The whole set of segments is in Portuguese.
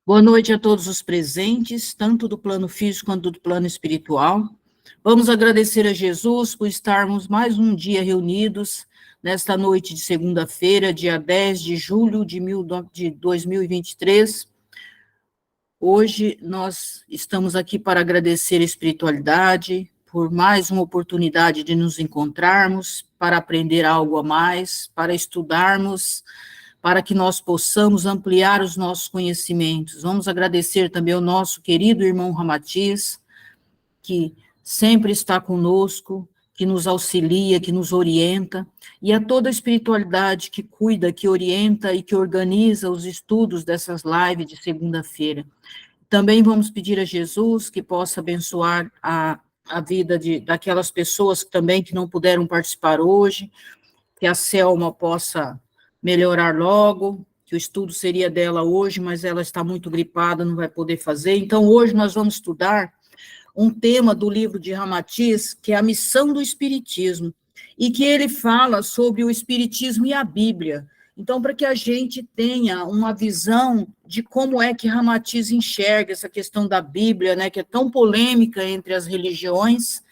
Boa noite a todos os presentes, tanto do plano físico quanto do plano espiritual. Vamos agradecer a Jesus por estarmos mais um dia reunidos nesta noite de segunda-feira, dia 10 de julho de 2023. Hoje nós estamos aqui para agradecer a espiritualidade por mais uma oportunidade de nos encontrarmos, para aprender algo a mais, para estudarmos, para que nós possamos ampliar os nossos conhecimentos. Vamos agradecer também ao nosso querido irmão Ramatiz, que sempre está conosco, que nos auxilia, que nos orienta, e a toda a espiritualidade que cuida, que orienta e que organiza os estudos dessas lives de segunda-feira. Também vamos pedir a Jesus que possa abençoar a vida daquelas pessoas também que não puderam participar hoje, que a Selma possa melhorar logo, que o estudo seria dela hoje, mas ela está muito gripada, não vai poder fazer. Então, hoje nós vamos estudar um tema do livro de Ramatiz, que é a missão do Espiritismo, e que ele fala sobre o Espiritismo e a Bíblia. Então, para que a gente tenha uma visão de como é que Ramatiz enxerga essa questão da Bíblia, né, que é tão polêmica entre as religiões.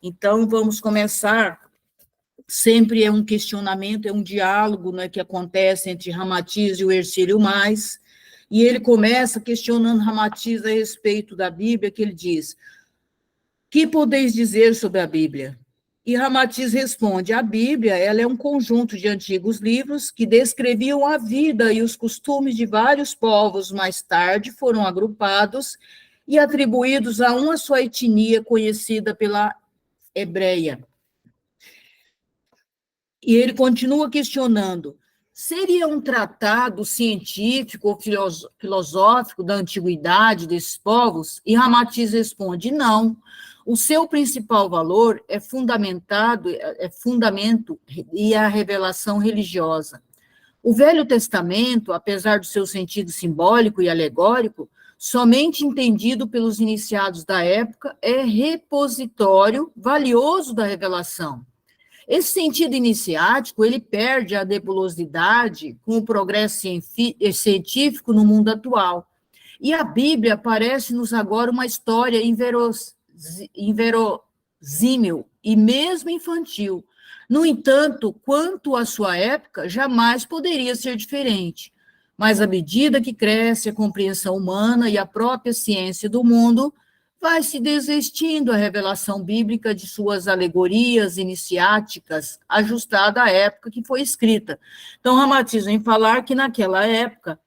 Então, vamos começar. Sempre é um questionamento, é um diálogo, né, que acontece entre Ramatiz e o Hercílio Mais, e ele começa questionando Ramatiz a respeito da Bíblia, que ele diz: que podeis dizer sobre a Bíblia? E Ramatiz responde: a Bíblia, ela é um conjunto de antigos livros que descreviam a vida e os costumes de vários povos, mais tarde foram agrupados e atribuídos a uma só etnia conhecida pela hebreia. E ele continua questionando: seria um tratado científico ou filosófico da antiguidade desses povos? E Ramatiz responde: não. O seu principal valor é fundamento e a revelação religiosa. O Velho Testamento, apesar do seu sentido simbólico e alegórico, somente entendido pelos iniciados da época, é repositório valioso da revelação. Esse sentido iniciático, ele perde a nebulosidade com o progresso científico no mundo atual. E a Bíblia parece-nos agora uma história inverossímil e mesmo infantil. No entanto, quanto à sua época, jamais poderia ser diferente. Mas à medida que cresce a compreensão humana e a própria ciência do mundo, vai se desistindo a revelação bíblica de suas alegorias iniciáticas, ajustada à época que foi escrita. Então, Ramatiz vem falar que naquela época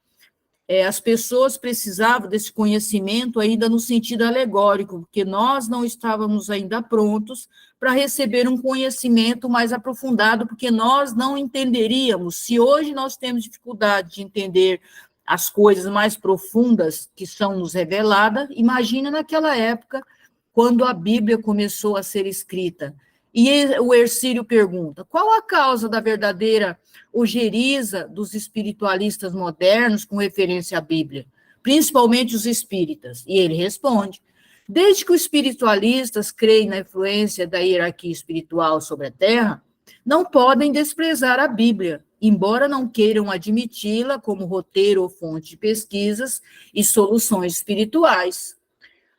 as pessoas precisavam desse conhecimento ainda no sentido alegórico, porque nós não estávamos ainda prontos para receber um conhecimento mais aprofundado, porque nós não entenderíamos. Se hoje nós temos dificuldade de entender as coisas mais profundas que são nos reveladas, imagina naquela época, quando a Bíblia começou a ser escrita. E o Hercílio pergunta: qual a causa da verdadeira ojeriza dos espiritualistas modernos com referência à Bíblia, principalmente os espíritas? E ele responde: desde que os espiritualistas creem na influência da hierarquia espiritual sobre a Terra, não podem desprezar a Bíblia, embora não queiram admiti-la como roteiro ou fonte de pesquisas e soluções espirituais.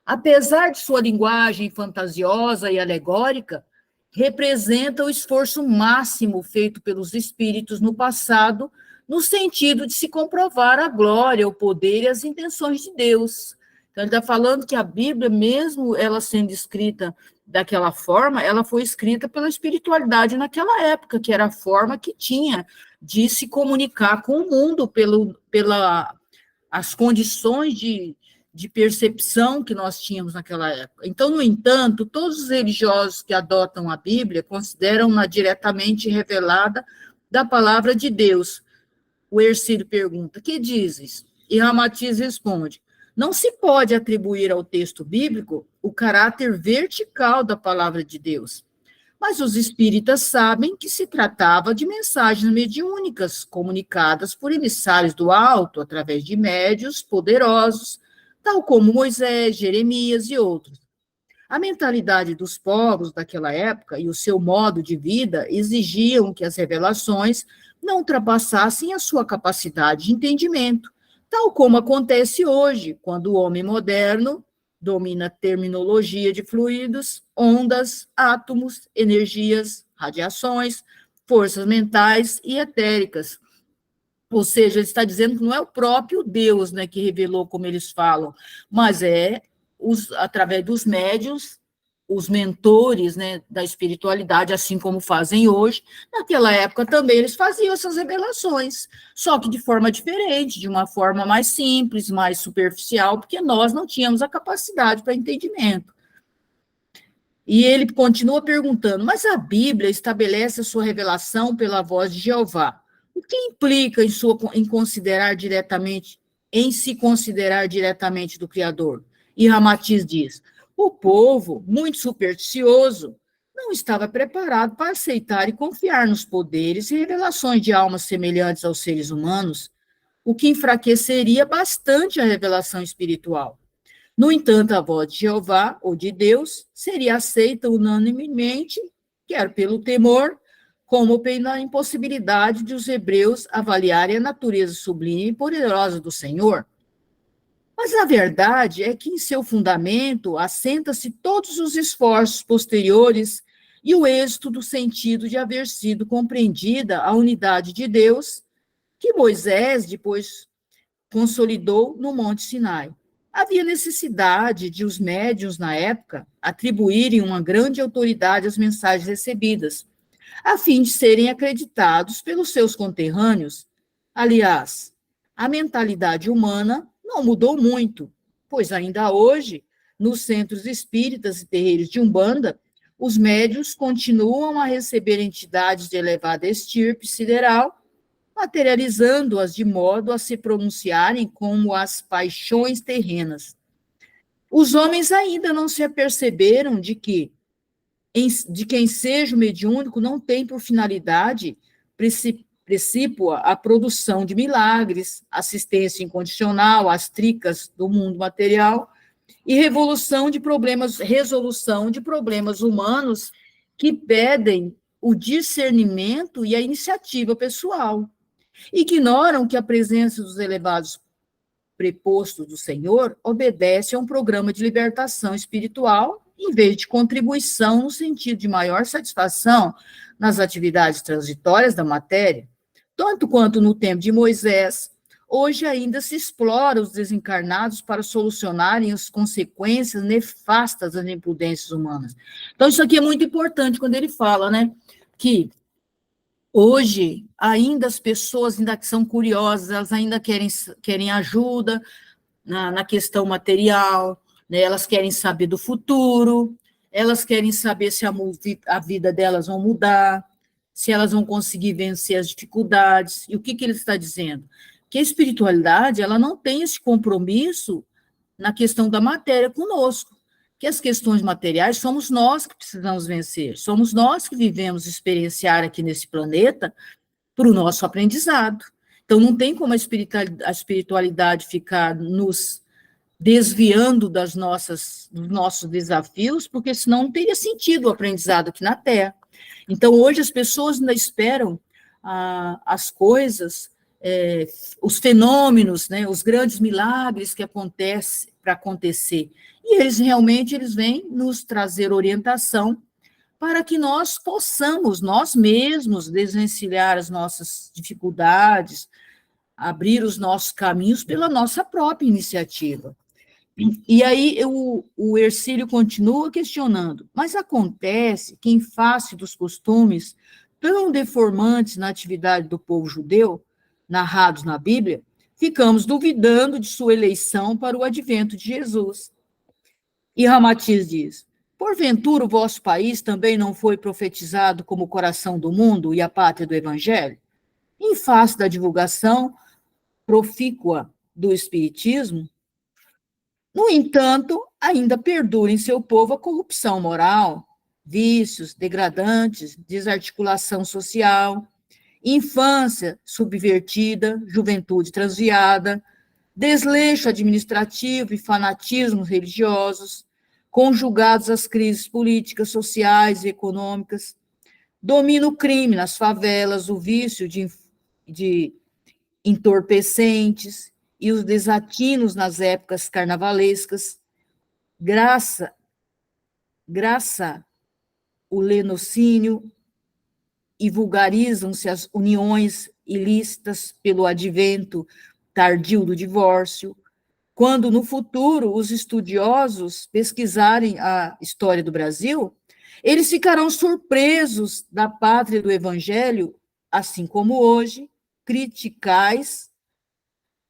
Apesar de sua linguagem fantasiosa e alegórica, representa o esforço máximo feito pelos espíritos no passado, no sentido de se comprovar a glória, o poder e as intenções de Deus. Então, ele está falando que a Bíblia, mesmo ela sendo escrita daquela forma, ela foi escrita pela espiritualidade naquela época, que era a forma que tinha de se comunicar com o mundo, pelas condições de percepção que nós tínhamos naquela época. Então, no entanto, todos os religiosos que adotam a Bíblia consideram-na diretamente revelada da palavra de Deus. O Hercílio pergunta: que dizes? E Ramatiz responde: não se pode atribuir ao texto bíblico o caráter vertical da palavra de Deus. Mas os espíritas sabem que se tratava de mensagens mediúnicas, comunicadas por emissários do alto, através de médiuns poderosos, tal como Moisés, Jeremias e outros. A mentalidade dos povos daquela época e o seu modo de vida exigiam que as revelações não ultrapassassem a sua capacidade de entendimento, Tal como acontece hoje, quando o homem moderno domina a terminologia de fluidos, ondas, átomos, energias, radiações, forças mentais e etéricas. Ou seja, ele está dizendo que não é o próprio Deus, né, que revelou como eles falam, mas é através dos médiuns, os mentores, né, da espiritualidade, assim como fazem hoje. Naquela época também eles faziam essas revelações, só que de forma diferente, de uma forma mais simples, mais superficial, porque nós não tínhamos a capacidade para entendimento. E ele continua perguntando, mas a Bíblia estabelece a sua revelação pela voz de Jeová. O que implica em se considerar diretamente do Criador? E Ramatiz diz, o povo, muito supersticioso, não estava preparado para aceitar e confiar nos poderes e revelações de almas semelhantes aos seres humanos, o que enfraqueceria bastante a revelação espiritual. No entanto, a voz de Jeová, ou de Deus, seria aceita unanimemente, quer pelo temor, como pela impossibilidade de os hebreus avaliarem a natureza sublime e poderosa do Senhor. Mas a verdade é que em seu fundamento assenta-se todos os esforços posteriores e o êxito do sentido de haver sido compreendida a unidade de Deus, que Moisés depois consolidou no Monte Sinai. Havia necessidade de os médiuns, na época, atribuírem uma grande autoridade às mensagens recebidas, a fim de serem acreditados pelos seus conterrâneos. Aliás, a mentalidade humana não mudou muito, pois ainda hoje, nos centros espíritas e terreiros de Umbanda, os médiuns continuam a receber entidades de elevada estirpe sideral, materializando-as de modo a se pronunciarem como as paixões terrenas. Os homens ainda não se aperceberam de que ensejo mediúnico não tem por finalidade precípua a produção de milagres, assistência incondicional às tricas do mundo material e resolução de problemas humanos que pedem o discernimento e a iniciativa pessoal. Ignoram que a presença dos elevados prepostos do Senhor obedece a um programa de libertação espiritual, em vez de contribuição no sentido de maior satisfação nas atividades transitórias da matéria. Tanto quanto no tempo de Moisés, hoje ainda se explora os desencarnados para solucionarem as consequências nefastas das imprudências humanas. Então, isso aqui é muito importante quando ele fala, né, que hoje, ainda as pessoas ainda são curiosas, elas ainda querem ajuda na questão material, né? Elas querem saber do futuro, elas querem saber se a vida delas vai mudar, se elas vão conseguir vencer as dificuldades. E o que ele está dizendo? Que a espiritualidade, ela não tem esse compromisso na questão da matéria conosco, que as questões materiais somos nós que precisamos vencer, somos nós que vivemos experienciar aqui nesse planeta para o nosso aprendizado. Então, não tem como a espiritualidade ficar nos desviando dos nossos desafios, porque senão não teria sentido o aprendizado aqui na Terra. Então, hoje as pessoas ainda esperam as coisas, os fenômenos, né, os grandes milagres que acontecem para acontecer. E eles vêm nos trazer orientação para que nós possamos, nós mesmos, desvencilhar as nossas dificuldades, abrir os nossos caminhos pela nossa própria iniciativa. E aí o Hercílio continua questionando, mas acontece que, em face dos costumes tão deformantes na atividade do povo judeu, narrados na Bíblia, ficamos duvidando de sua eleição para o advento de Jesus. E Ramatiz diz, porventura o vosso país também não foi profetizado como o coração do mundo e a pátria do evangelho? Em face da divulgação profícua do espiritismo, no entanto, ainda perdura em seu povo a corrupção moral, vícios degradantes, desarticulação social, infância subvertida, juventude transviada, desleixo administrativo e fanatismos religiosos, conjugados às crises políticas, sociais e econômicas, domina o crime nas favelas, o vício de entorpecentes e os desatinos nas épocas carnavalescas, graça o lenocínio, e vulgarizam-se as uniões ilícitas pelo advento tardio do divórcio, quando no futuro os estudiosos pesquisarem a história do Brasil, eles ficarão surpresos da pátria do Evangelho, assim como hoje criticais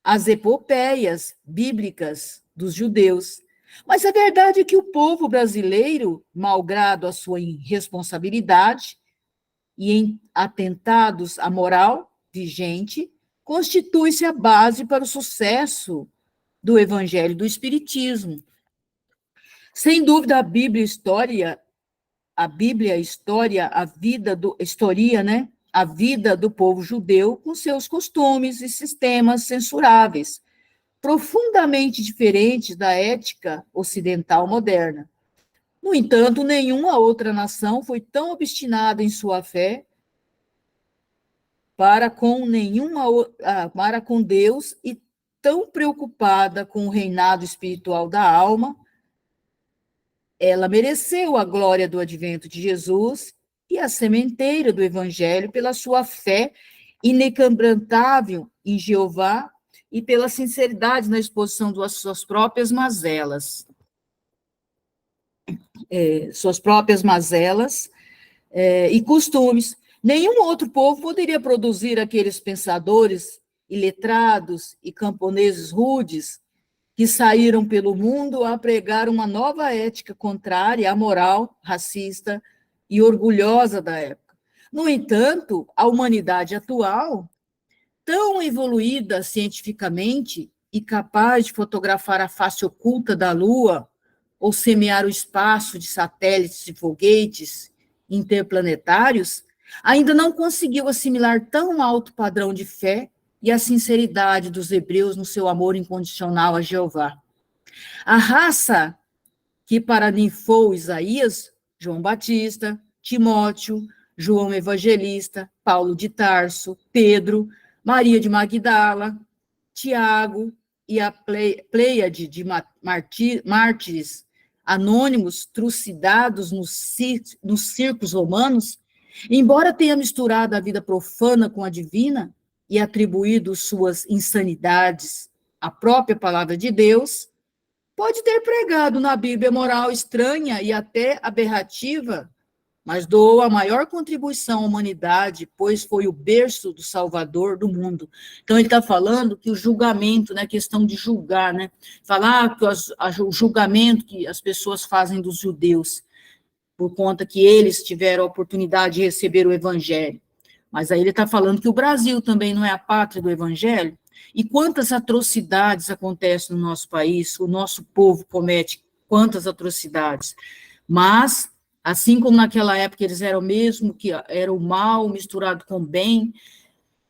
as epopeias bíblicas dos judeus. Mas a verdade é que o povo brasileiro, malgrado a sua irresponsabilidade e em atentados à moral vigente, constitui-se a base para o sucesso do Evangelho do Espiritismo. Sem dúvida, a Bíblia história, a vida do historia, né? A vida do povo judeu com seus costumes e sistemas censuráveis, profundamente diferentes da ética ocidental moderna. No entanto, nenhuma outra nação foi tão obstinada em sua fé para com Deus e tão preocupada com o reinado espiritual da alma. Ela mereceu a glória do advento de Jesus e a sementeira do Evangelho pela sua fé inquebrantável em Jeová e pela sinceridade na exposição das suas próprias mazelas. E costumes. Nenhum outro povo poderia produzir aqueles pensadores iletrados e camponeses rudes que saíram pelo mundo a pregar uma nova ética contrária à moral racista e orgulhosa da época. No entanto, a humanidade atual, tão evoluída cientificamente e capaz de fotografar a face oculta da Lua ou semear o espaço de satélites e foguetes interplanetários, ainda não conseguiu assimilar tão alto padrão de fé e a sinceridade dos hebreus no seu amor incondicional a Jeová. A raça que paraninfou Isaías, João Batista, Timóteo, João Evangelista, Paulo de Tarso, Pedro, Maria de Magdala, Tiago e a pleiade de mártires anônimos trucidados nos circos romanos, embora tenha misturado a vida profana com a divina e atribuído suas insanidades à própria palavra de Deus, pode ter pregado na Bíblia moral estranha e até aberrativa, mas doou a maior contribuição à humanidade, pois foi o berço do Salvador do mundo. Então, ele está falando que o julgamento, né, a questão de julgar, né, falar que o julgamento que as pessoas fazem dos judeus, por conta que eles tiveram a oportunidade de receber o Evangelho. Mas aí ele está falando que o Brasil também não é a pátria do Evangelho, e quantas atrocidades acontecem no nosso país, o nosso povo comete quantas atrocidades, mas, assim como naquela época eles eram mesmo, que era o mal misturado com o bem,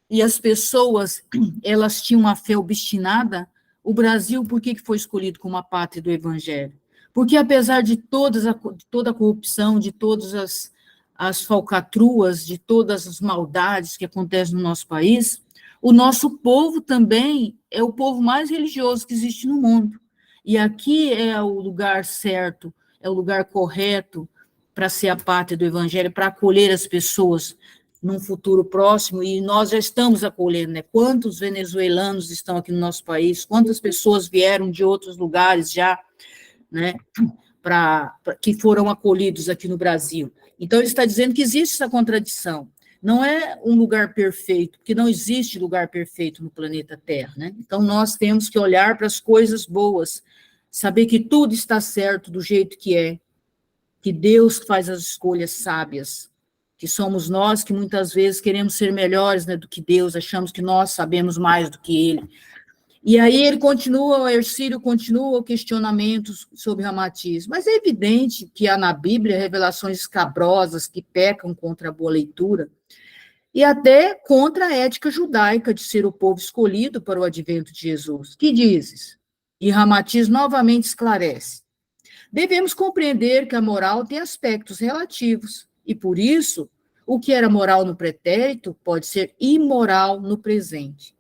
e as pessoas, elas tinham uma fé obstinada, o Brasil, por que foi escolhido como a pátria do Evangelho? Porque apesar de toda a corrupção, de todas as falcatruas, de todas as maldades que acontecem no nosso país, o nosso povo também é o povo mais religioso que existe no mundo. E aqui é o lugar certo, é o lugar correto para ser a pátria do Evangelho, para acolher as pessoas num futuro próximo, e nós já estamos acolhendo, né? Quantos venezuelanos estão aqui no nosso país, quantas pessoas vieram de outros lugares já, né, que foram acolhidos aqui no Brasil. Então, ele está dizendo que existe essa contradição. Não é um lugar perfeito, porque não existe lugar perfeito no planeta Terra, né? Então, nós temos que olhar para as coisas boas, saber que tudo está certo do jeito que é, que Deus faz as escolhas sábias, que somos nós que muitas vezes queremos ser melhores, né, do que Deus, achamos que nós sabemos mais do que Ele. E aí ele continua, o Hercílio continua o questionamento sobre Ramatiz, mas é evidente que há na Bíblia revelações escabrosas que pecam contra a boa leitura, e até contra a ética judaica de ser o povo escolhido para o advento de Jesus. Que dizes? E Ramatiz novamente esclarece. Devemos compreender que a moral tem aspectos relativos, e por isso, o que era moral no pretérito pode ser imoral no presente.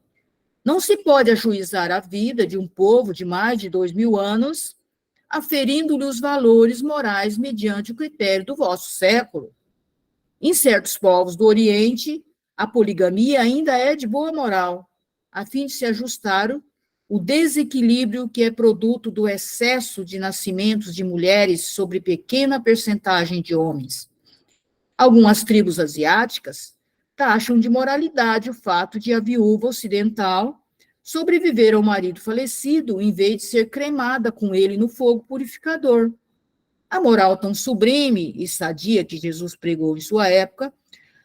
Não se pode ajuizar a vida de um povo de mais de 2000 anos, aferindo-lhe os valores morais mediante o critério do vosso século. Em certos povos do Oriente, a poligamia ainda é de boa moral, a fim de se ajustar o desequilíbrio que é produto do excesso de nascimentos de mulheres sobre pequena percentagem de homens. Algumas tribos asiáticas taxam de moralidade o fato de a viúva ocidental sobreviver ao marido falecido em vez de ser cremada com ele no fogo purificador. A moral tão sublime e sadia que Jesus pregou em sua época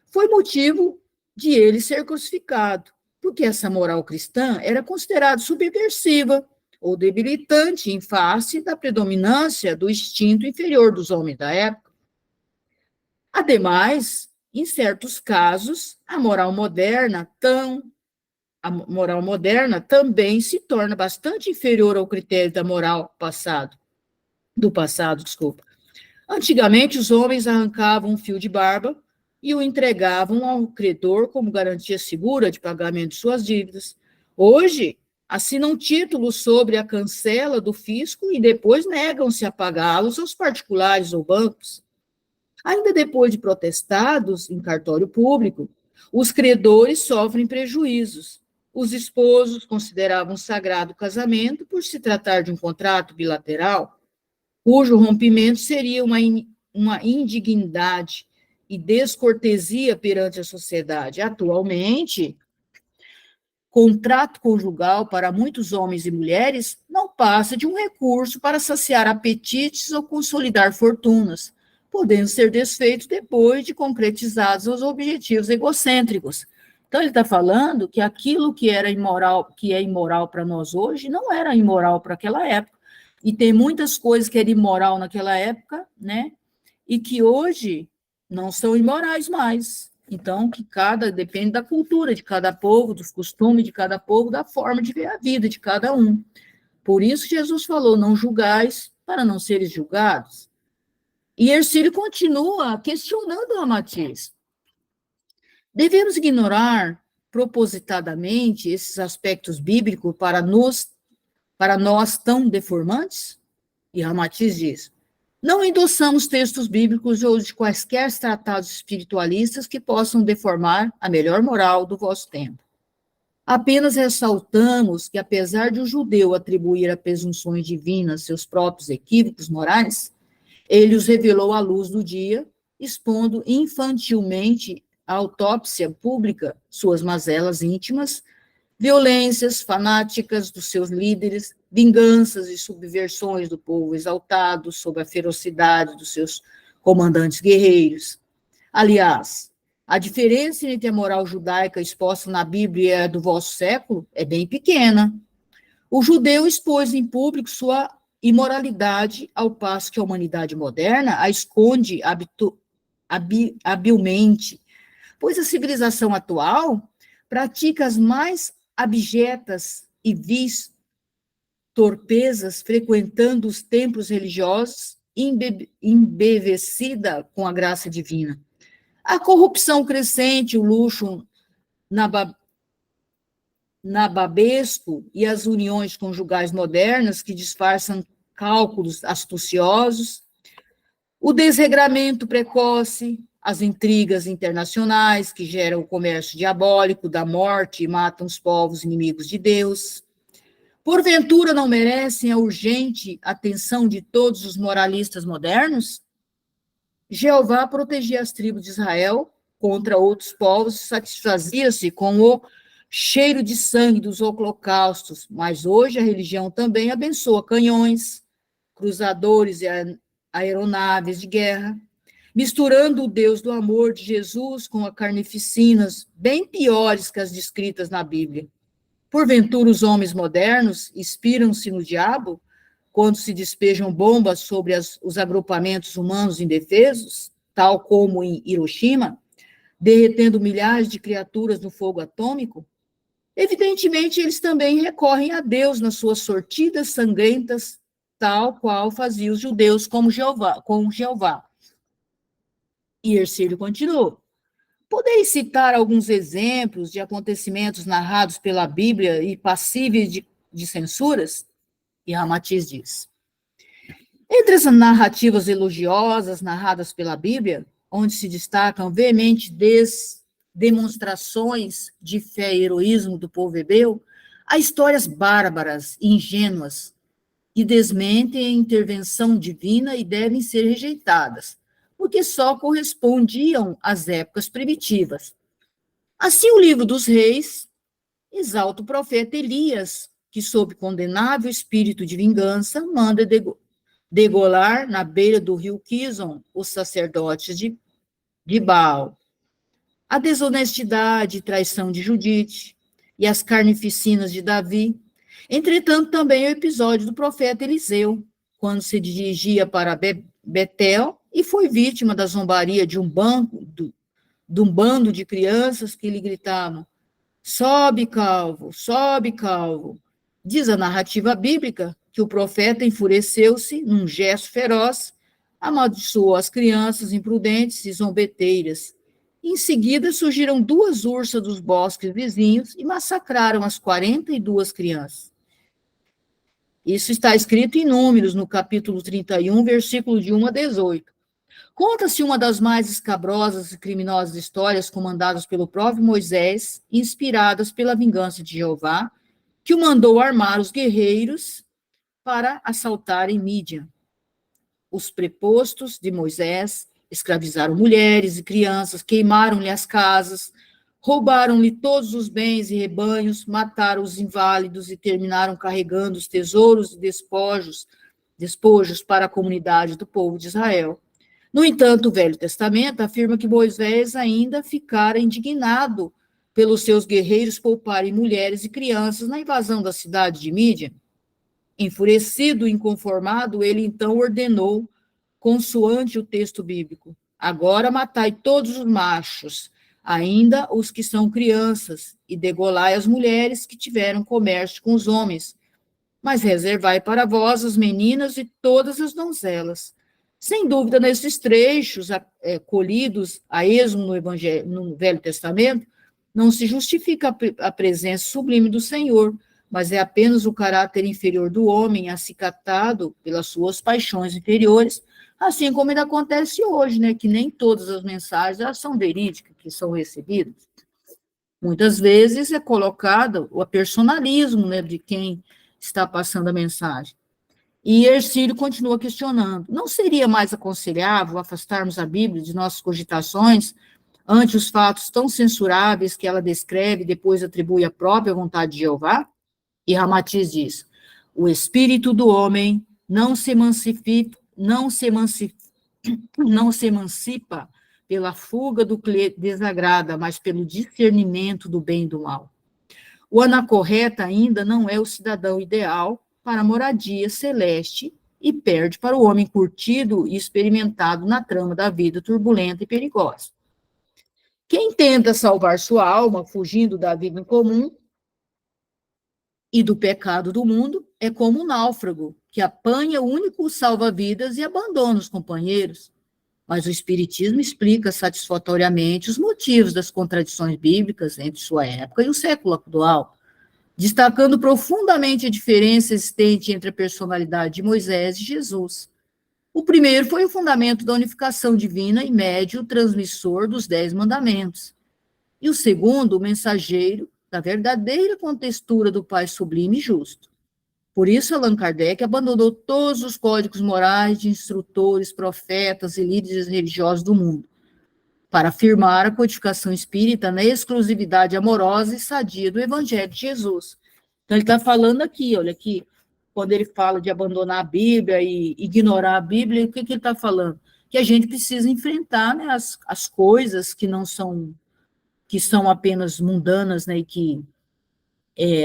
foi motivo de ele ser crucificado, porque essa moral cristã era considerada subversiva ou debilitante em face da predominância do instinto inferior dos homens da época. Ademais, em certos casos, a moral moderna também se torna bastante inferior ao critério da moral do passado. Antigamente, os homens arrancavam um fio de barba e o entregavam ao credor como garantia segura de pagamento de suas dívidas. Hoje, assinam títulos sobre a cancela do fisco e depois negam-se a pagá-los aos particulares ou bancos. Ainda depois de protestados em cartório público, os credores sofrem prejuízos. Os esposos consideravam sagrado o casamento por se tratar de um contrato bilateral, cujo rompimento seria uma indignidade e descortesia perante a sociedade. Atualmente, contrato conjugal para muitos homens e mulheres não passa de um recurso para saciar apetites ou consolidar fortunas, podendo ser desfeito depois de concretizados os objetivos egocêntricos. Então, ele está falando que aquilo que era imoral, que é imoral para nós hoje, não era imoral para aquela época. E tem muitas coisas que eram imoral naquela época, né? E que hoje não são imorais mais. Então, depende da cultura de cada povo, dos costumes de cada povo, da forma de ver a vida de cada um. Por isso, Jesus falou: não julgais para não seres julgados. E Hercílio continua questionando Ramatiz. Devemos ignorar propositadamente esses aspectos bíblicos para nós tão deformantes? E Ramatiz diz: não endossamos textos bíblicos ou de quaisquer tratados espiritualistas que possam deformar a melhor moral do vosso tempo. Apenas ressaltamos que, apesar de o judeu atribuir a presunções divinas seus próprios equívocos morais, ele os revelou à luz do dia, expondo infantilmente à autópsia pública suas mazelas íntimas, violências fanáticas dos seus líderes, vinganças e subversões do povo exaltado sob a ferocidade dos seus comandantes guerreiros. Aliás, a diferença entre a moral judaica exposta na Bíblia e a do vosso século é bem pequena. O judeu expôs em público sua imoralidade, ao passo que a humanidade moderna a esconde habilmente, pois a civilização atual pratica as mais abjetas e vis torpezas, frequentando os templos religiosos, embevecida com a graça divina. A corrupção crescente, o luxo nababesco e as uniões conjugais modernas que disfarçam cálculos astuciosos, o desregramento precoce, as intrigas internacionais que geram o comércio diabólico da morte e matam os povos inimigos de Deus. Porventura não merecem a urgente atenção de todos os moralistas modernos? Jeová protegia as tribos de Israel contra outros povos e satisfazia-se com o cheiro de sangue dos holocaustos, mas hoje a religião também abençoa canhões, cruzadores e aeronaves de guerra, misturando o Deus do amor de Jesus com carnificinas bem piores que as descritas na Bíblia. Porventura, os homens modernos inspiram-se no diabo quando se despejam bombas sobre os agrupamentos humanos indefesos, tal como em Hiroshima, derretendo milhares de criaturas no fogo atômico? Evidentemente, eles também recorrem a Deus nas suas sortidas sangrentas, tal qual faziam os judeus com Jeová. E Hercílio continuou: Podeis citar alguns exemplos de acontecimentos narrados pela Bíblia e passíveis de censuras? E Ramatiz diz: entre as narrativas elogiosas narradas pela Bíblia, onde se destacam veementes demonstrações de fé e heroísmo do povo hebreu, há histórias bárbaras e ingênuas que desmentem a intervenção divina e devem ser rejeitadas, porque só correspondiam às épocas primitivas. Assim, o livro dos reis exalta o profeta Elias, que, sob condenável espírito de vingança, manda degolar na beira do rio Quizon os sacerdotes de Baal. A desonestidade e traição de Judite e as carnificinas de Davi. Entretanto, também o episódio do profeta Eliseu, quando se dirigia para Betel e foi vítima da zombaria de um bando de crianças que lhe gritavam: sobe, calvo, sobe, calvo. Diz a narrativa bíblica que o profeta enfureceu-se num gesto feroz, amaldiçoou as crianças imprudentes e zombeteiras. Em seguida, surgiram 2 ursas dos bosques vizinhos e massacraram as 42 crianças. Isso está escrito em Números, no capítulo 31, versículo de 1 a 18. Conta-se uma das mais escabrosas e criminosas histórias comandadas pelo próprio Moisés, inspiradas pela vingança de Jeová, que o mandou armar os guerreiros para assaltarem Mídian. Os prepostos de Moisés escravizaram mulheres e crianças, queimaram-lhe as casas, roubaram-lhe todos os bens e rebanhos, mataram os inválidos e terminaram carregando os tesouros e despojos para a comunidade do povo de Israel. No entanto, o Velho Testamento afirma que Moisés ainda ficara indignado pelos seus guerreiros pouparem mulheres e crianças na invasão da cidade de Mídian. Enfurecido e inconformado, ele então ordenou, consoante o texto bíblico: agora matai todos os machos, ainda os que são crianças, e degolai as mulheres que tiveram comércio com os homens, mas reservai para vós as meninas e todas as donzelas. Sem dúvida, nesses trechos colhidos a esmo no Velho Testamento, não se justifica a presença sublime do Senhor, mas é apenas o caráter inferior do homem acicatado pelas suas paixões inferiores, assim como ainda acontece hoje, né, que nem todas as mensagens elas são verídicas, que são recebidas. Muitas vezes é colocado o personalismo, né, de quem está passando a mensagem. E Ercílio continua questionando: não seria mais aconselhável afastarmos a Bíblia de nossas cogitações ante os fatos tão censuráveis que ela descreve e depois atribui à própria vontade de Jeová? E Ramatiz diz: o espírito do homem não se emancipa pela fuga do que desagrada, mas pelo discernimento do bem e do mal. O anacorreta ainda não é o cidadão ideal para a moradia celeste e perde para o homem curtido e experimentado na trama da vida turbulenta e perigosa. Quem tenta salvar sua alma fugindo da vida em comum e do pecado do mundo é como um náufrago que apanha o único salva-vidas e abandona os companheiros. Mas o Espiritismo explica satisfatoriamente os motivos das contradições bíblicas entre sua época e o século atual, destacando profundamente a diferença existente entre a personalidade de Moisés e Jesus. O primeiro foi o fundamento da unificação divina e médio transmissor dos 10 mandamentos. E o segundo, o mensageiro da verdadeira contextura do Pai sublime e justo. Por isso, Allan Kardec abandonou todos os códigos morais de instrutores, profetas e líderes religiosos do mundo, para afirmar a codificação espírita na exclusividade amorosa e sadia do Evangelho de Jesus. Então, ele está falando aqui, olha aqui, quando ele fala de abandonar a Bíblia e ignorar a Bíblia, o que ele está falando? Que a gente precisa enfrentar, né, as coisas que não são, que são apenas mundanas, né, e que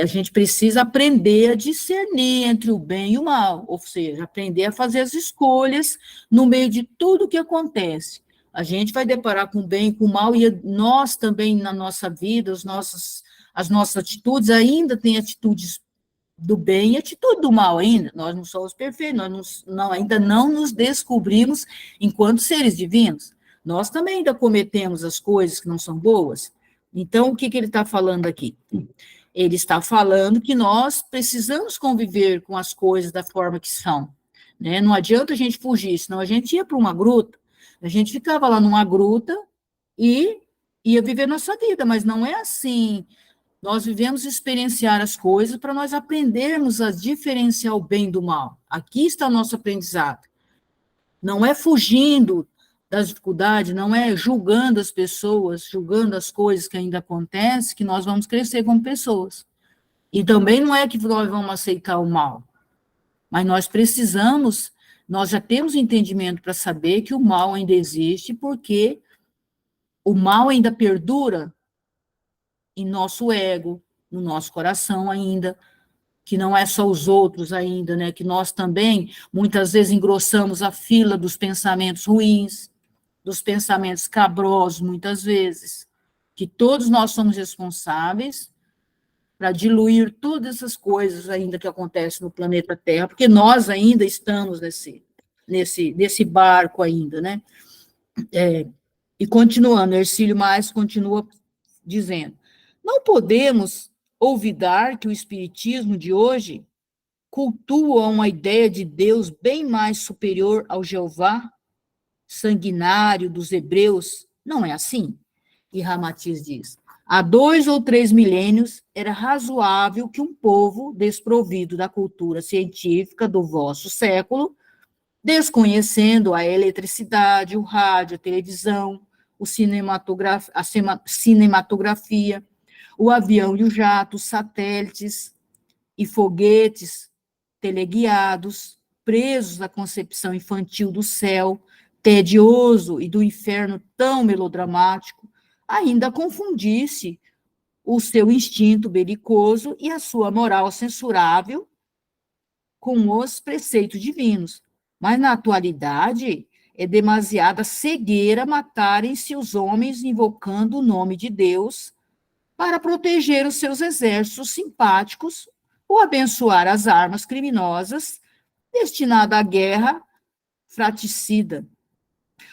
a gente precisa aprender a discernir entre o bem e o mal, ou seja, aprender a fazer as escolhas no meio de tudo que acontece. A gente vai deparar com o bem e com o mal, e nós também, na nossa vida, as nossas atitudes ainda têm atitudes do bem e atitude do mal ainda. Nós não somos perfeitos, ainda não nos descobrimos enquanto seres divinos. Nós também ainda cometemos as coisas que não são boas. Então, o que ele está falando aqui? Ele está falando que nós precisamos conviver com as coisas da forma que são, né? Não adianta a gente fugir, senão a gente ia para uma gruta, a gente ficava lá numa gruta e ia viver nossa vida, mas não é assim. Nós vivemos experienciar as coisas para nós aprendermos a diferenciar o bem do mal. Aqui está o nosso aprendizado. Não é fugindo das dificuldades, não é julgando as pessoas, julgando as coisas que ainda acontecem, que nós vamos crescer como pessoas. E também não é que nós vamos aceitar o mal, mas nós já temos entendimento para saber que o mal ainda existe, porque o mal ainda perdura em nosso ego, no nosso coração ainda, que não é só os outros ainda, né? Que nós também, muitas vezes, engrossamos a fila dos pensamentos ruins, dos pensamentos cabrosos, muitas vezes, que todos nós somos responsáveis para diluir todas essas coisas ainda que acontecem no planeta Terra, porque nós ainda estamos nesse barco ainda, né? E continuando, Hercílio Mais continua dizendo, não podemos olvidar que o espiritismo de hoje cultua uma ideia de Deus bem mais superior ao Jeová sanguinário dos hebreus. Não é assim? E Ramatiz diz, há 2 ou 3 milênios era razoável que um povo desprovido da cultura científica do vosso século, desconhecendo a eletricidade, o rádio, a televisão, a cinematografia, o avião e o jato, os satélites e foguetes teleguiados, presos à concepção infantil do céu, tedioso, e do inferno tão melodramático, ainda confundisse o seu instinto belicoso e a sua moral censurável com os preceitos divinos. Mas, na atualidade, é demasiada cegueira matarem-se os homens invocando o nome de Deus para proteger os seus exércitos simpáticos ou abençoar as armas criminosas destinadas à guerra fratricida.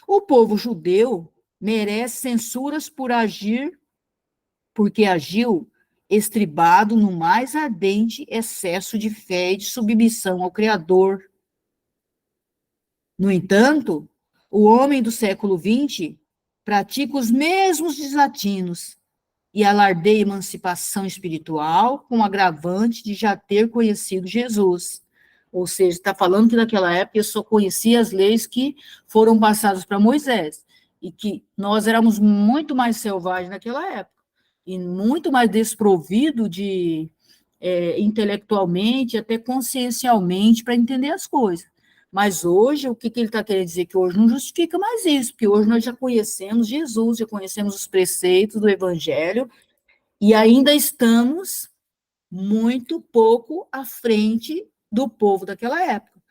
O povo judeu merece censuras porque agiu estribado no mais ardente excesso de fé e de submissão ao Criador. No entanto, o homem do século XX pratica os mesmos desatinos e alardeia emancipação espiritual com o agravante de já ter conhecido Jesus. Ou seja, está falando que naquela época eu só conhecia as leis que foram passadas para Moisés, e que nós éramos muito mais selvagens naquela época, e muito mais desprovido de intelectualmente, até consciencialmente, para entender as coisas. Mas hoje, o que ele está querendo dizer? Que hoje não justifica mais isso, porque hoje nós já conhecemos Jesus, já conhecemos os preceitos do Evangelho, e ainda estamos muito pouco à frente do povo daquela época.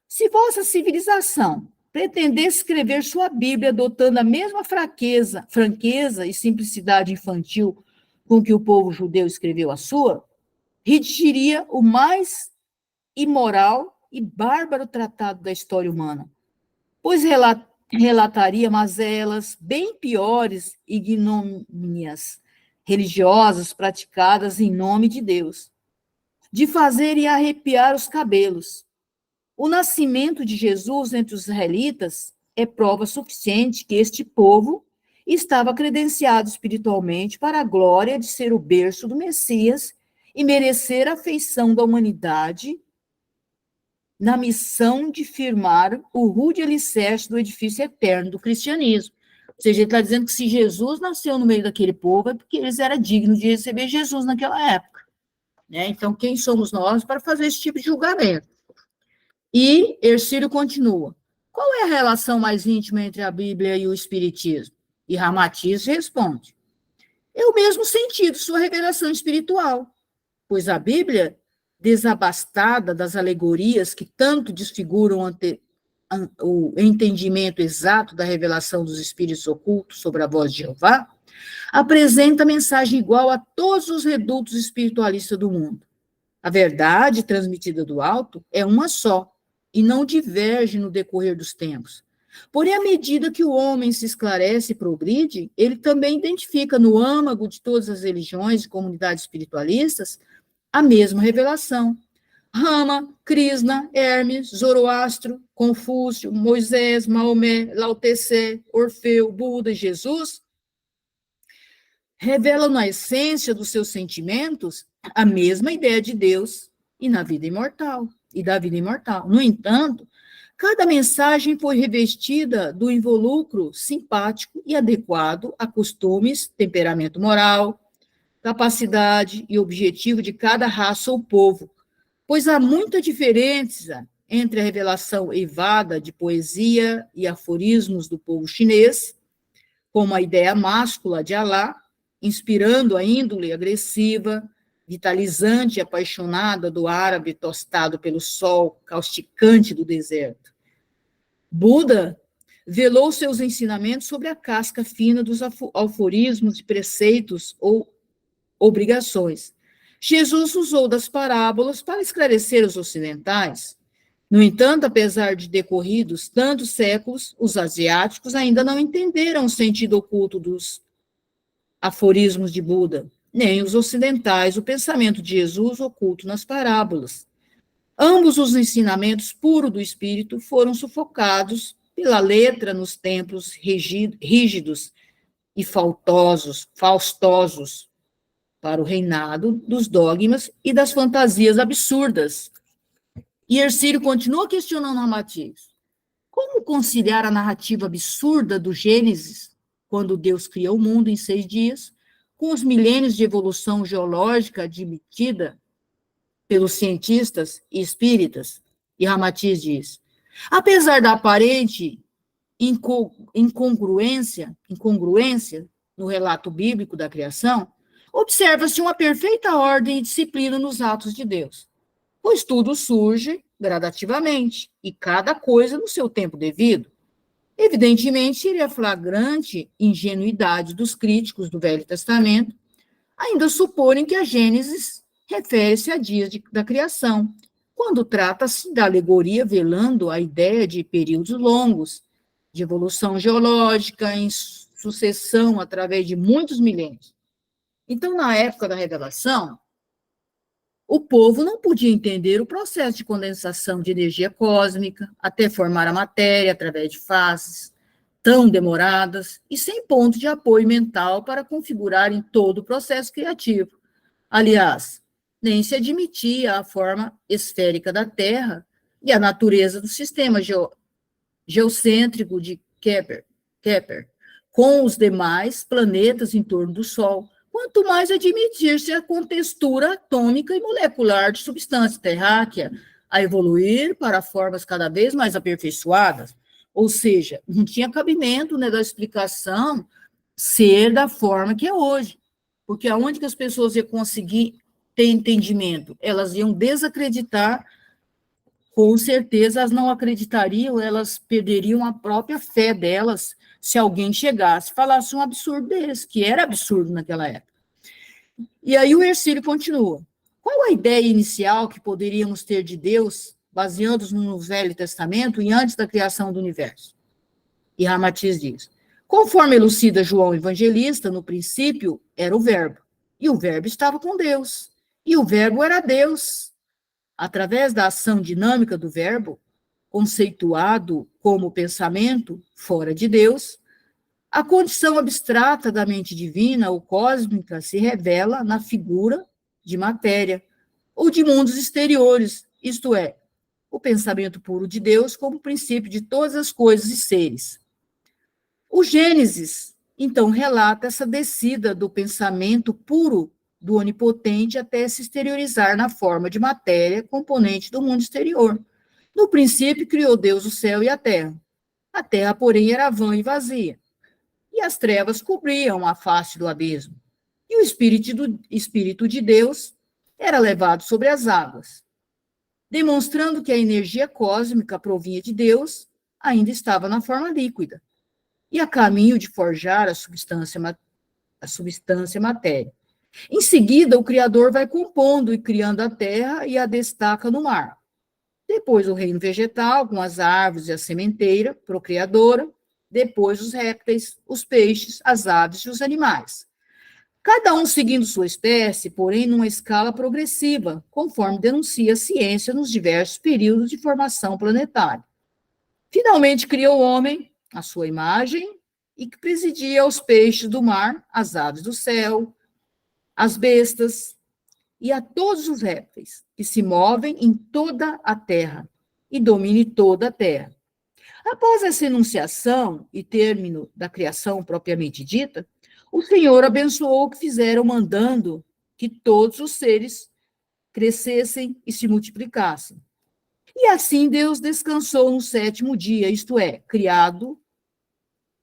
Se vossa civilização pretendesse escrever sua Bíblia adotando a mesma franqueza e simplicidade infantil com que o povo judeu escreveu a sua, redigiria o mais imoral e bárbaro tratado da história humana, pois relataria mazelas bem piores ignomínias religiosas praticadas em nome de Deus, de fazer e arrepiar os cabelos. O nascimento de Jesus entre os israelitas é prova suficiente que este povo estava credenciado espiritualmente para a glória de ser o berço do Messias e merecer a afeição da humanidade na missão de firmar o rude alicerce do edifício eterno do cristianismo. Ou seja, ele está dizendo que se Jesus nasceu no meio daquele povo, é porque eles eram dignos de receber Jesus naquela época. Né? Então, quem somos nós para fazer esse tipo de julgamento? E Hercílio continua. Qual é a relação mais íntima entre a Bíblia e o Espiritismo? E Ramatiz responde. É o mesmo sentido, sua revelação espiritual, pois a Bíblia, desabastada das alegorias que tanto desfiguram o entendimento exato da revelação dos espíritos ocultos sobre a voz de Jeová, apresenta mensagem igual a todos os redutos espiritualistas do mundo. A verdade transmitida do alto é uma só, e não diverge no decorrer dos tempos. Porém, à medida que o homem se esclarece e progride, ele também identifica no âmago de todas as religiões e comunidades espiritualistas a mesma revelação. Rama, Krishna, Hermes, Zoroastro, Confúcio, Moisés, Maomé, Lao Tse, Orfeu, Buda e Jesus revelam na essência dos seus sentimentos a mesma ideia de Deus e na vida imortal, e da vida imortal. No entanto, cada mensagem foi revestida do involucro simpático e adequado a costumes, temperamento moral, capacidade e objetivo de cada raça ou povo, pois há muita diferença entre a revelação eivada de poesia e aforismos do povo chinês, como a ideia máscula de Alá, inspirando a índole agressiva, vitalizante e apaixonada do árabe tostado pelo sol causticante do deserto. Buda velou seus ensinamentos sobre a casca fina dos aforismos de preceitos ou obrigações. Jesus usou das parábolas para esclarecer os ocidentais. No entanto, apesar de decorridos tantos séculos, os asiáticos ainda não entenderam o sentido oculto dos aforismos de Buda, nem os ocidentais o pensamento de Jesus oculto nas parábolas. Ambos os ensinamentos puros do espírito foram sufocados pela letra nos templos rígidos e faustosos para o reinado dos dogmas e das fantasias absurdas. E Hercílio continua questionando Ramatiz. Como conciliar a narrativa absurda do Gênesis, quando Deus cria o mundo em 6 dias, com os milênios de evolução geológica admitida pelos cientistas e espíritas? E Ramatiz diz, apesar da aparente incongruência no relato bíblico da criação, observa-se uma perfeita ordem e disciplina nos atos de Deus, pois tudo surge gradativamente, e cada coisa no seu tempo devido. Evidentemente, seria flagrante ingenuidade dos críticos do Velho Testamento ainda suporem que a Gênesis refere-se a dias da criação, quando trata-se da alegoria velando a ideia de períodos longos, de evolução geológica em sucessão através de muitos milênios. Então, na época da revelação, o povo não podia entender o processo de condensação de energia cósmica até formar a matéria através de fases tão demoradas e sem ponto de apoio mental para configurarem todo o processo criativo. Aliás, nem se admitia a forma esférica da Terra e a natureza do sistema geocêntrico de Kepler, com os demais planetas em torno do Sol, quanto mais admitir-se a contextura atômica e molecular de substância terráquea a evoluir para formas cada vez mais aperfeiçoadas. Ou seja, não tinha cabimento, né, da explicação ser da forma que é hoje. Porque aonde que as pessoas iam conseguir ter entendimento? Elas iam desacreditar, com certeza elas não acreditariam, elas perderiam a própria fé delas se alguém chegasse e falasse um absurdo desse, que era absurdo naquela época. E aí o Hercílio continua. Qual a ideia inicial que poderíamos ter de Deus, baseando-nos no Velho Testamento e antes da criação do universo? E Ramatiz diz, conforme elucida João Evangelista, no princípio era o Verbo, e o Verbo estava com Deus, e o Verbo era Deus. Através da ação dinâmica do Verbo, conceituado como pensamento fora de Deus, a condição abstrata da mente divina ou cósmica se revela na figura de matéria ou de mundos exteriores, isto é, o pensamento puro de Deus como princípio de todas as coisas e seres. O Gênesis, então, relata essa descida do pensamento puro do onipotente até se exteriorizar na forma de matéria componente do mundo exterior. No princípio, criou Deus o céu e a terra. A terra, porém, era vã e vazia, e as trevas cobriam a face do abismo. E o Espírito de Deus era levado sobre as águas, demonstrando que a energia cósmica provinha de Deus, ainda estava na forma líquida, e a caminho de forjar a substância matéria. Em seguida, o Criador vai compondo e criando a terra e a destaca no mar. depois o reino vegetal, com as árvores e a sementeira, procriadora, depois os répteis, os peixes, as aves e os animais. Cada um seguindo sua espécie, porém numa escala progressiva, conforme denuncia a ciência nos diversos períodos de formação planetária. Finalmente criou o homem, à sua imagem, e que presidia aos peixes do mar, às aves do céu, às bestas e a todos os répteis que se movem em toda a terra e domine toda a terra. Após essa enunciação e término da criação propriamente dita, o Senhor abençoou o que fizeram, mandando que todos os seres crescessem e se multiplicassem. E assim Deus descansou no 7º dia, isto é, criado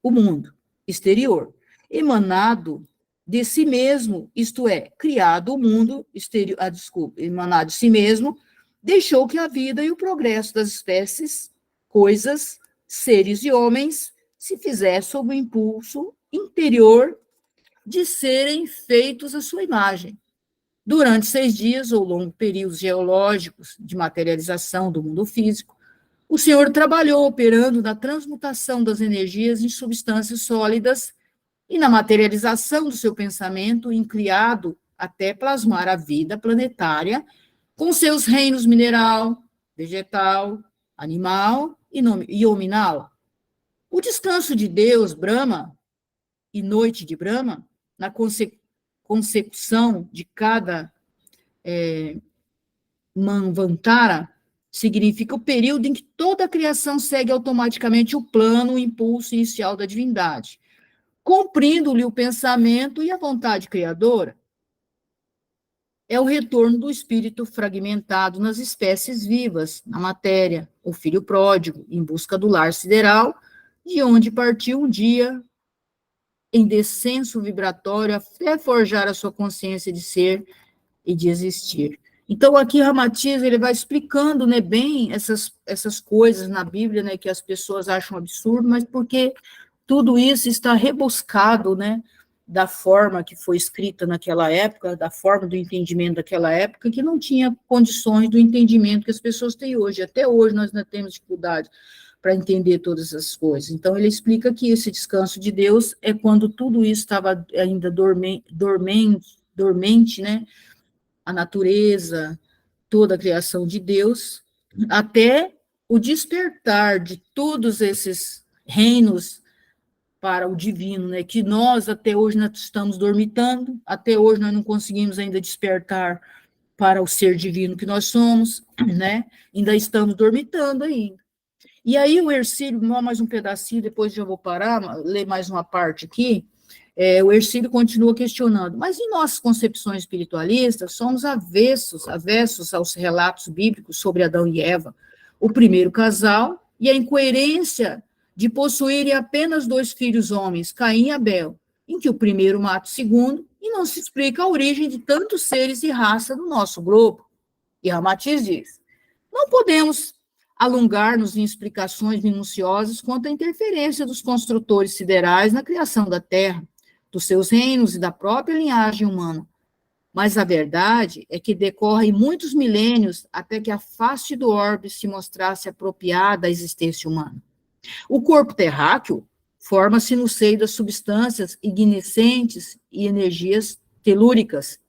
o mundo exterior, emanado de si mesmo, isto é, criado o mundo exterior, emanado de si mesmo, deixou que a vida e o progresso das espécies, coisas, seres e homens se fizesse sob o impulso interior de serem feitos à sua imagem. Durante 6 dias, ou longos períodos geológicos de materialização do mundo físico, o Senhor trabalhou operando na transmutação das energias em substâncias sólidas e na materialização do seu pensamento em criado até plasmar a vida planetária com seus reinos mineral, vegetal, animal e hominal. O descanso de Deus, Brahma, e noite de Brahma, na consecução de cada Manvantara, significa o período em que toda a criação segue automaticamente o plano, o impulso inicial da divindade, cumprindo-lhe o pensamento e a vontade criadora. É o retorno do espírito fragmentado nas espécies vivas, na matéria, o filho pródigo, em busca do lar sideral, de onde partiu um dia em descenso vibratório até forjar a sua consciência de ser e de existir. Então, aqui Ramatiz, ele vai explicando, né, bem essas coisas na Bíblia, né, que as pessoas acham absurdo, mas porque tudo isso está rebuscado, né, da forma que foi escrita naquela época, da forma do entendimento daquela época, que não tinha condições do entendimento que as pessoas têm hoje. Até hoje nós ainda temos dificuldade para entender todas essas coisas. Então, ele explica que esse descanso de Deus é quando tudo isso estava ainda dormente, né, a natureza, toda a criação de Deus, até o despertar de todos esses reinos para o divino, né, que nós até hoje nós estamos dormitando, até hoje nós não conseguimos ainda despertar para o ser divino que nós somos, né, ainda estamos dormitando ainda. E aí o Hercílio, mais um pedacinho, depois já vou parar, ler mais uma parte aqui, o Hercílio continua questionando, mas em nossas concepções espiritualistas, somos avessos aos relatos bíblicos sobre Adão e Eva, o primeiro casal, e a incoerência de possuírem apenas 2 filhos homens, Caim e Abel, em que o primeiro mata o segundo, e não se explica a origem de tantos seres e raça no nosso globo. E Ramatiz diz, não podemos alongar-nos em explicações minuciosas quanto à interferência dos construtores siderais na criação da Terra, dos seus reinos e da própria linhagem humana. Mas a verdade é que decorrem muitos milênios até que a face do orbe se mostrasse apropriada à existência humana. O corpo terráqueo forma-se no seio das substâncias ignescentes e energias telúricas,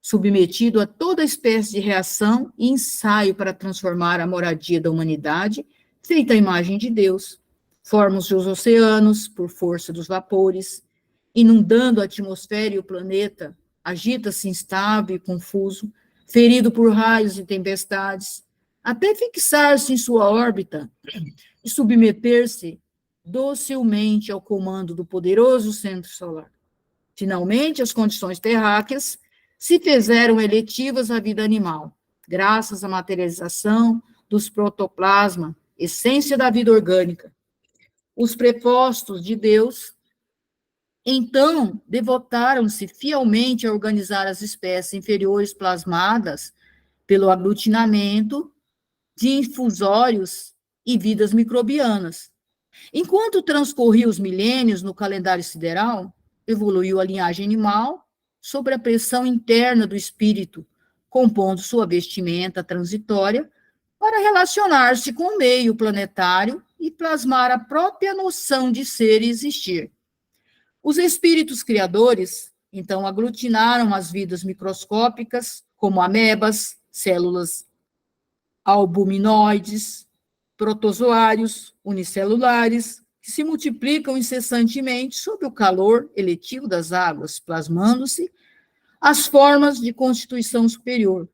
submetido a toda espécie de reação e ensaio para transformar a moradia da humanidade, feita à imagem de Deus. Formam-se os oceanos, por força dos vapores, inundando a atmosfera e o planeta, agita-se instável e confuso, ferido por raios e tempestades, até fixar-se em sua órbita e submeter-se docilmente ao comando do poderoso centro solar. Finalmente, as condições terráqueas se fizeram eletivas à vida animal, graças à materialização dos protoplasma, essência da vida orgânica. Os prepostos de Deus, então, devotaram-se fielmente a organizar as espécies inferiores plasmadas pelo aglutinamento de infusórios e vidas microbianas. Enquanto transcorriam os milênios no calendário sideral, evoluiu a linhagem animal sob a pressão interna do espírito, compondo sua vestimenta transitória para relacionar-se com o meio planetário e plasmar a própria noção de ser e existir. Os espíritos criadores, então, aglutinaram as vidas microscópicas, como amebas, células albuminoides, protozoários unicelulares, que se multiplicam incessantemente sob o calor eletivo das águas, plasmando-se as formas de constituição superior.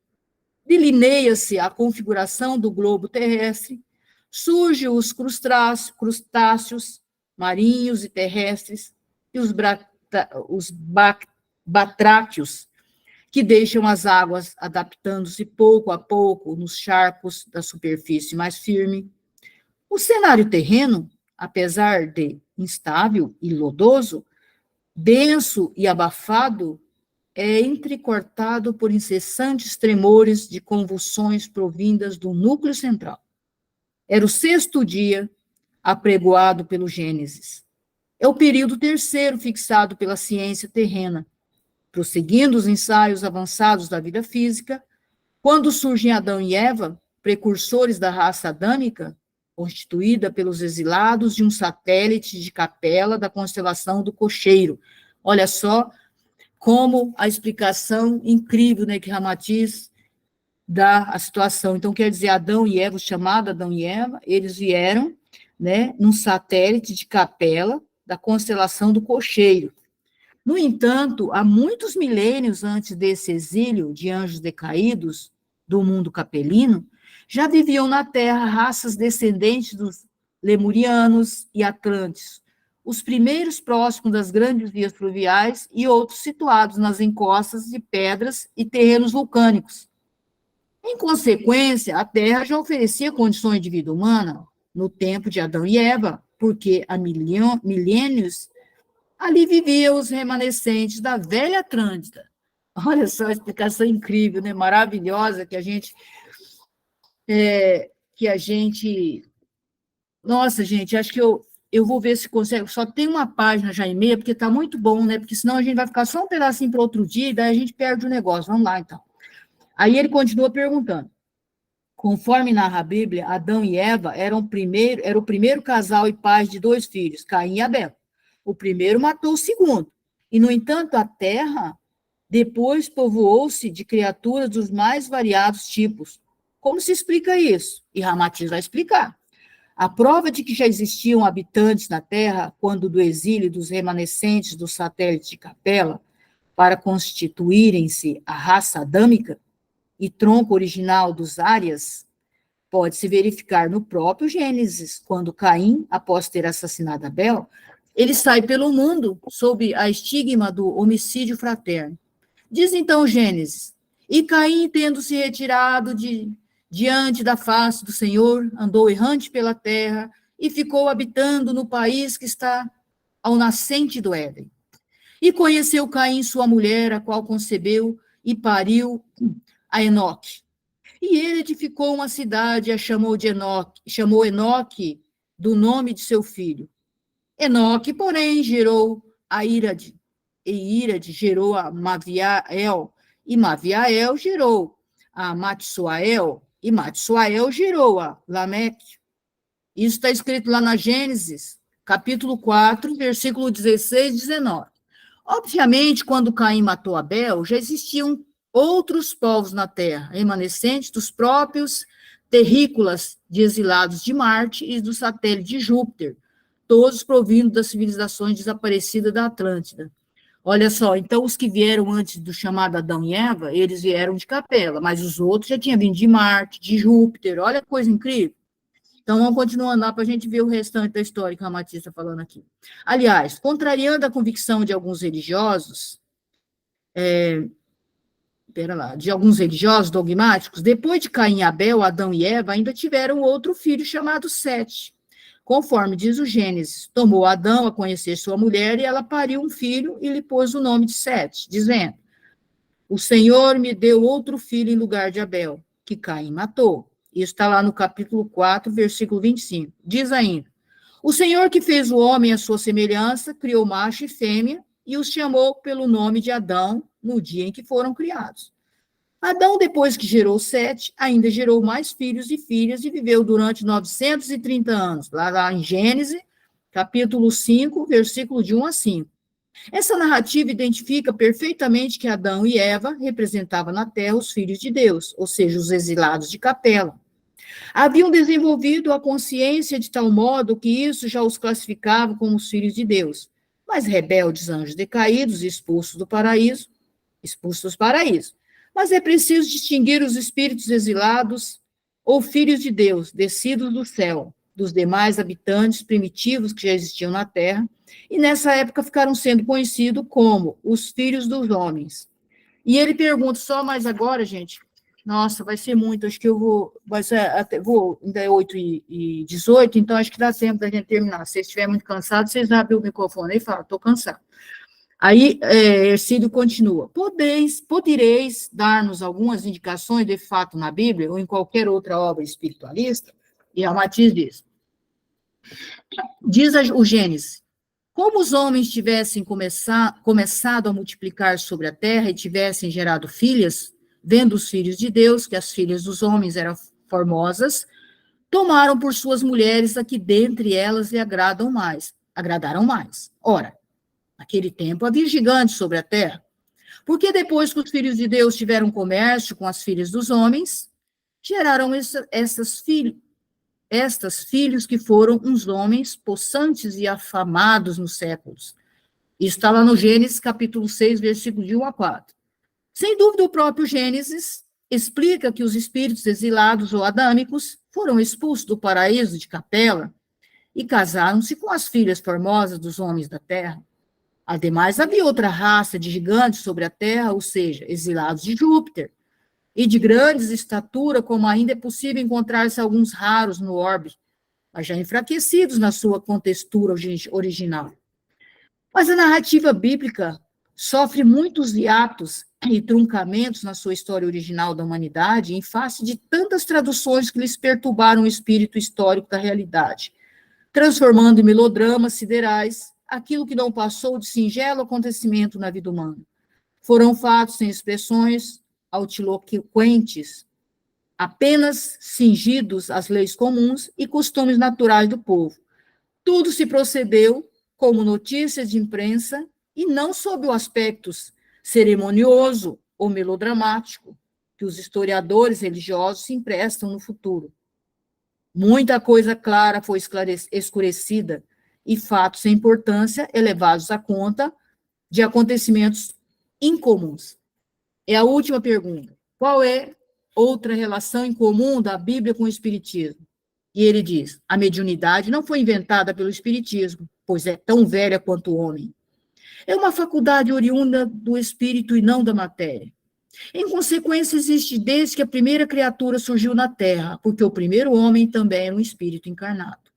Delineia-se a configuração do globo terrestre, surgem os crustáceos marinhos e terrestres e os batráquios, que deixam as águas adaptando-se pouco a pouco nos charcos da superfície mais firme. O cenário terreno, apesar de instável e lodoso, denso e abafado, é entrecortado por incessantes tremores de convulsões provindas do núcleo central. Era o 6º dia apregoado pelo Gênesis. É o período terceiro fixado pela ciência terrena. Prosseguindo os ensaios avançados da vida física, quando surgem Adão e Eva, precursores da raça adâmica, constituída pelos exilados de um satélite de Capela da constelação do Cocheiro. Olha só como a explicação incrível, né, que Ramatiz dá a situação. Então, quer dizer, Adão e Eva, o chamado Adão e Eva, eles vieram, né, num satélite de Capela da constelação do Cocheiro. No entanto, há muitos milênios antes desse exílio de anjos decaídos do mundo capelino, já viviam na Terra raças descendentes dos lemurianos e atlantes, os primeiros próximos das grandes vias fluviais e outros situados nas encostas de pedras e terrenos vulcânicos. Em consequência, a Terra já oferecia condições de vida humana no tempo de Adão e Eva, porque há milênios ali viviam os remanescentes da velha Atlântida. Olha só a explicação incrível, né? Maravilhosa, que a gente... Nossa, gente, acho que eu vou ver se consigo. Só tem uma página já e meia, porque está muito bom, né? Porque senão a gente vai ficar só um pedacinho para outro dia, e daí a gente perde o negócio. Vamos lá, então. Aí ele continua perguntando. Conforme narra a Bíblia, Adão e Eva eram o primeiro casal e pais de 2 filhos, Caim e Abel. O primeiro matou o segundo. E, no entanto, a terra depois povoou-se de criaturas dos mais variados tipos. Como se explica isso? E Ramatiz vai explicar. A prova de que já existiam habitantes na Terra quando do exílio dos remanescentes do satélite de Capela para constituírem-se a raça adâmica e tronco original dos Árias pode-se verificar no próprio Gênesis, quando Caim, após ter assassinado Abel, ele sai pelo mundo sob a estigma do homicídio fraterno. Diz então Gênesis, e Caim, tendo se retirado diante da face do Senhor, andou errante pela terra e ficou habitando no país que está ao nascente do Éden. E conheceu Caim sua mulher, a qual concebeu e pariu a Enoque. E ele edificou uma cidade, a chamou Enoque do nome de seu filho. Enoque, porém, gerou a Irade, e Irade gerou a Maviael, e Maviael gerou a Matsuael, e Matsuael gerou a Lameque. Isso está escrito lá na Gênesis, capítulo 4, versículo 16 e 19. Obviamente, quando Caim matou Abel, já existiam outros povos na terra, remanescentes dos próprios terrícolas de exilados de Marte e do satélite de Júpiter, todos provindo das civilizações desaparecidas da Atlântida. Olha só, então os que vieram antes do chamado Adão e Eva, eles vieram de Capela, mas os outros já tinham vindo de Marte, de Júpiter, olha que coisa incrível. Então, vamos continuar lá para a gente ver o restante da história que a Ramatiz está falando aqui. Aliás, contrariando a convicção de alguns religiosos, dogmáticos, depois de Caim e Abel, Adão e Eva ainda tiveram outro filho chamado Sete. Conforme diz o Gênesis, tomou Adão a conhecer sua mulher e ela pariu um filho e lhe pôs o nome de Sete, dizendo, o Senhor me deu outro filho em lugar de Abel, que Caim matou. Isso está lá no capítulo 4, versículo 25. Diz ainda, o Senhor que fez o homem à sua semelhança, criou macho e fêmea e os chamou pelo nome de Adão no dia em que foram criados. Adão, depois que gerou Sete, ainda gerou mais filhos e filhas e viveu durante 930 anos, lá em Gênesis, capítulo 5, versículo de 1 a 5. Essa narrativa identifica perfeitamente que Adão e Eva representavam na terra os filhos de Deus, ou seja, os exilados de Capela. Haviam desenvolvido a consciência de tal modo que isso já os classificava como os filhos de Deus. Mas rebeldes anjos decaídos, expulsos do paraíso, Mas é preciso distinguir os espíritos exilados ou filhos de Deus, descidos do céu, dos demais habitantes primitivos que já existiam na terra, e nessa época ficaram sendo conhecidos como os filhos dos homens. E ele pergunta, só mais agora, gente, nossa, vai ser muito, acho que eu vou, ainda é 8h18, então acho que dá tempo da gente terminar. Se vocês estiverem muito cansados, vocês abrem o microfone e falam, estou cansado. Aí, Ercílio continua, podereis dar-nos algumas indicações de fato na Bíblia ou em qualquer outra obra espiritualista? E a Matiz diz o Gênesis, como os homens tivessem começado a multiplicar sobre a terra e tivessem gerado filhas, vendo os filhos de Deus, que as filhas dos homens eram formosas, tomaram por suas mulheres a que dentre elas lhe agradaram mais. Ora, naquele tempo havia gigantes sobre a terra, porque depois que os filhos de Deus tiveram comércio com as filhas dos homens, geraram estas filhos que foram uns homens possantes e afamados nos séculos. Isso está lá no Gênesis, capítulo 6, versículo de 1 a 4. Sem dúvida, o próprio Gênesis explica que os espíritos exilados ou adâmicos foram expulsos do paraíso de Capela e casaram-se com as filhas formosas dos homens da terra. Ademais, havia outra raça de gigantes sobre a terra, ou seja, exilados de Júpiter, e de grandes estatura, como ainda é possível encontrar-se alguns raros no orbe, mas já enfraquecidos na sua contextura original. Mas a narrativa bíblica sofre muitos hiatos e truncamentos na sua história original da humanidade, em face de tantas traduções que lhes perturbaram o espírito histórico da realidade, transformando em melodramas siderais aquilo que não passou de singelo acontecimento na vida humana. Foram fatos sem expressões altiloquentes, apenas cingidos às leis comuns e costumes naturais do povo. Tudo se procedeu como notícias de imprensa e não sob o aspecto cerimonioso ou melodramático que os historiadores religiosos se emprestam no futuro. Muita coisa clara foi escurecida e fatos sem importância elevados à conta de acontecimentos incomuns. É a última pergunta. Qual é outra relação em comum da Bíblia com o Espiritismo? E ele diz, a mediunidade não foi inventada pelo Espiritismo, pois é tão velha quanto o homem. É uma faculdade oriunda do espírito e não da matéria. Em consequência, existe desde que a primeira criatura surgiu na Terra, porque o primeiro homem também era um espírito encarnado.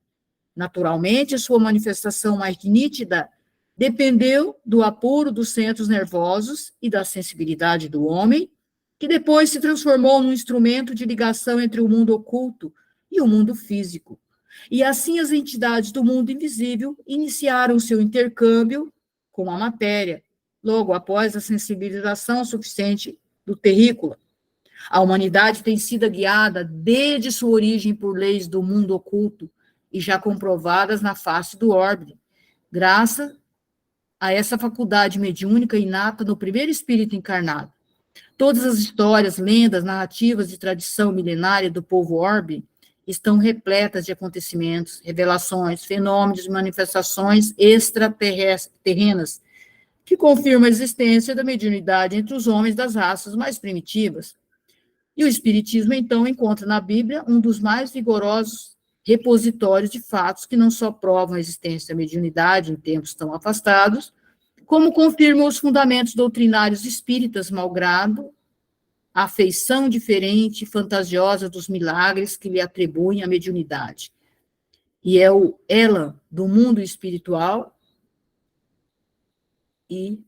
Naturalmente, a sua manifestação mais nítida dependeu do apuro dos centros nervosos e da sensibilidade do homem, que depois se transformou num instrumento de ligação entre o mundo oculto e o mundo físico. E assim as entidades do mundo invisível iniciaram seu intercâmbio com a matéria, logo após a sensibilização suficiente do terrícola. A humanidade tem sido guiada desde sua origem por leis do mundo oculto e já comprovadas na face do orbe, graças a essa faculdade mediúnica inata no primeiro espírito encarnado. Todas as histórias, lendas, narrativas de tradição milenária do povo orbe estão repletas de acontecimentos, revelações, fenômenos e manifestações extraterrenas que confirmam a existência da mediunidade entre os homens das raças mais primitivas. E o Espiritismo, então, encontra na Bíblia um dos mais vigorosos repositórios de fatos que não só provam a existência da mediunidade em tempos tão afastados, como confirmam os fundamentos doutrinários espíritas, malgrado a afeição diferente e fantasiosa dos milagres que lhe atribuem a mediunidade. E é o ela do mundo espiritual e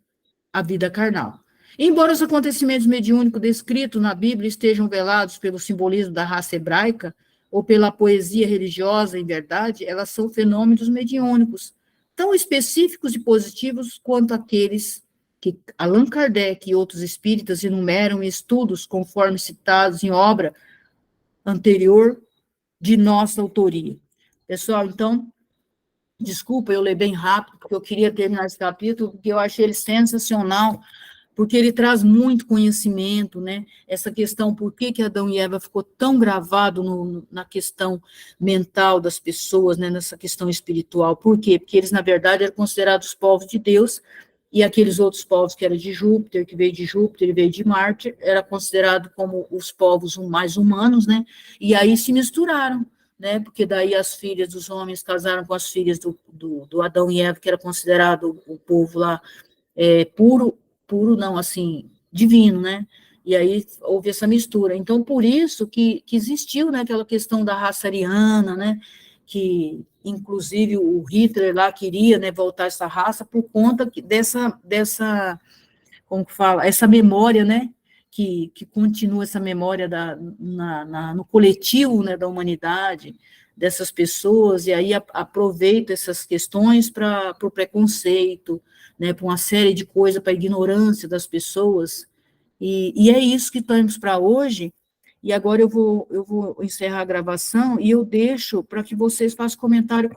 a vida carnal. Embora os acontecimentos mediúnicos descritos na Bíblia estejam velados pelo simbolismo da raça hebraica ou pela poesia religiosa, em verdade, elas são fenômenos mediúnicos, tão específicos e positivos quanto aqueles que Allan Kardec e outros espíritas enumeram em estudos conforme citados em obra anterior de nossa autoria. Pessoal, então, desculpa, eu leio bem rápido, porque eu queria terminar esse capítulo, porque eu achei ele sensacional, porque ele traz muito conhecimento, né? Essa questão, por que Adão e Eva ficou tão gravado na questão mental das pessoas, né? Nessa questão espiritual. Por quê? Porque eles, na verdade, eram considerados povos de Deus, e aqueles outros povos que eram de Júpiter, que veio de Júpiter e veio de Marte, era considerado como os povos mais humanos, né? E aí se misturaram, né? Porque daí as filhas dos homens casaram com as filhas do Adão e Eva, que era considerado o povo lá puro não, assim, divino, né? E aí houve essa mistura. Então, por isso que existiu, né, aquela questão da raça ariana, né, que inclusive o Hitler lá queria, né, voltar essa raça por conta dessa como que fala, essa memória, né, que continua essa memória no coletivo, né, da humanidade, dessas pessoas, e aí aproveita essas questões para o preconceito, né, para uma série de coisas, para a ignorância das pessoas, e é isso que temos para hoje, e agora eu vou encerrar a gravação, e eu deixo para que vocês façam comentário